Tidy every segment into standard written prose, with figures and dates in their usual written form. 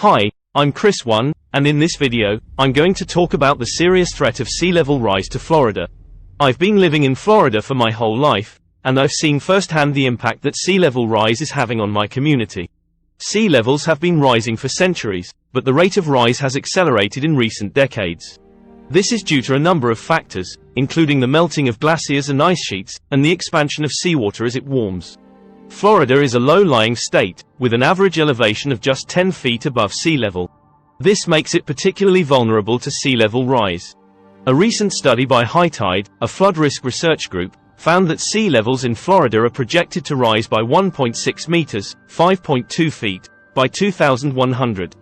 Hi, I'm Chris1, and in this video, I'm going to talk about the serious threat of sea level rise to Florida. I've been living in Florida for my whole life, and I've seen firsthand the impact that sea level rise is having on my community. Sea levels have been rising for centuries, but the rate of rise has accelerated in recent decades. This is due to a number of factors, including the melting of glaciers and ice sheets, and the expansion of seawater as it warms. Florida is a low-lying state, with an average elevation of just 10 feet above sea level. This makes it particularly vulnerable to sea level rise. A recent study by High Tide, a flood risk research group, found that sea levels in Florida are projected to rise by 1.6 meters, 5.2 feet, by 2100.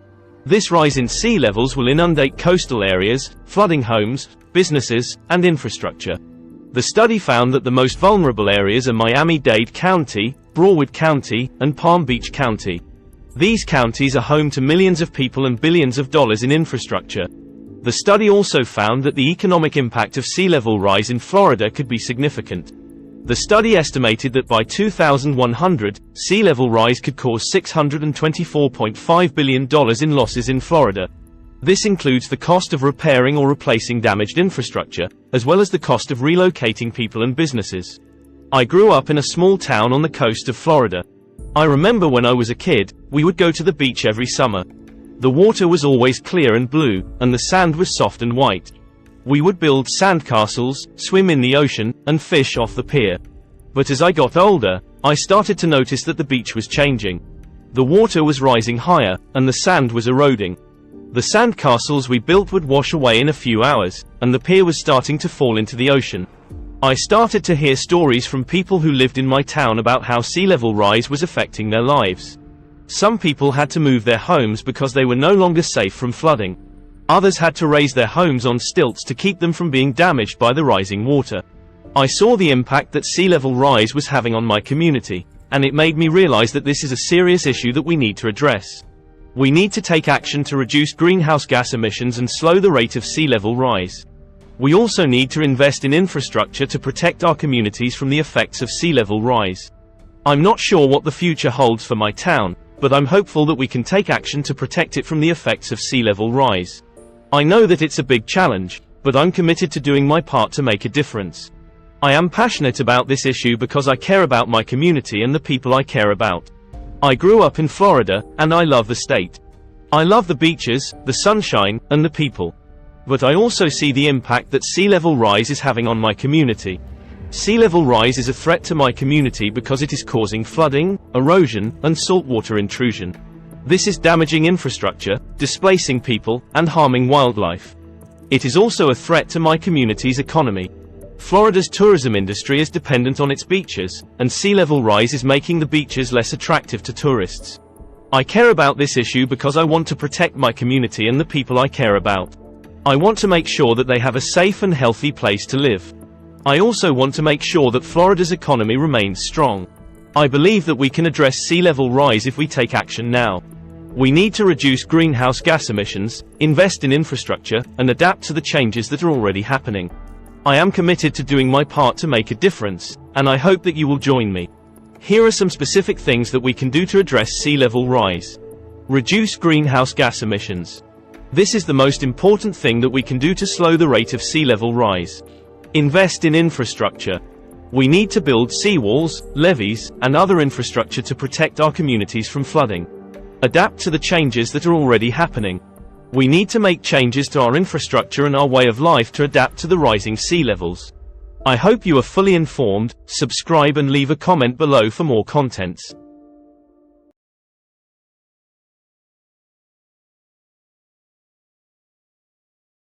This rise in sea levels will inundate coastal areas, flooding homes, businesses, and infrastructure. The study found that the most vulnerable areas are Miami-Dade County, Broward County, and Palm Beach County. These counties are home to millions of people and billions of dollars in infrastructure. The study also found that the economic impact of sea level rise in Florida could be significant. The study estimated that by 2100, sea level rise could cause $624.5 billion in losses in Florida. This includes the cost of repairing or replacing damaged infrastructure, as well as the cost of relocating people and businesses. I grew up in a small town on the coast of Florida. I remember when I was a kid, we would go to the beach every summer. The water was always clear and blue, and the sand was soft and white. We would build sandcastles, swim in the ocean, and fish off the pier. But as I got older, I started to notice that the beach was changing. The water was rising higher, and the sand was eroding. The sandcastles we built would wash away in a few hours, and the pier was starting to fall into the ocean. I started to hear stories from people who lived in my town about how sea level rise was affecting their lives. Some people had to move their homes because they were no longer safe from flooding. Others had to raise their homes on stilts to keep them from being damaged by the rising water. I saw the impact that sea level rise was having on my community, and it made me realize that this is a serious issue that we need to address. We need to take action to reduce greenhouse gas emissions and slow the rate of sea level rise. We also need to invest in infrastructure to protect our communities from the effects of sea level rise. I'm not sure what the future holds for my town, but I'm hopeful that we can take action to protect it from the effects of sea level rise. I know that it's a big challenge, but I'm committed to doing my part to make a difference. I am passionate about this issue because I care about my community and the people I care about. I grew up in Florida, and I love the state. I love the beaches, the sunshine, and the people. But I also see the impact that sea level rise is having on my community. Sea level rise is a threat to my community because it is causing flooding, erosion, and saltwater intrusion. This is damaging infrastructure, displacing people, and harming wildlife. It is also a threat to my community's economy. Florida's tourism industry is dependent on its beaches, and sea level rise is making the beaches less attractive to tourists. I care about this issue because I want to protect my community and the people I care about. I want to make sure that they have a safe and healthy place to live. I also want to make sure that Florida's economy remains strong. I believe that we can address sea level rise if we take action now. We need to reduce greenhouse gas emissions, invest in infrastructure, and adapt to the changes that are already happening. I am committed to doing my part to make a difference, and I hope that you will join me. Here are some specific things that we can do to address sea level rise. Reduce greenhouse gas emissions. This is the most important thing that we can do to slow the rate of sea level rise. Invest in infrastructure. We need to build seawalls, levees, and other infrastructure to protect our communities from flooding. Adapt to the changes that are already happening. We need to make changes to our infrastructure and our way of life to adapt to the rising sea levels. I hope you are fully informed. Subscribe and leave a comment below for more contents.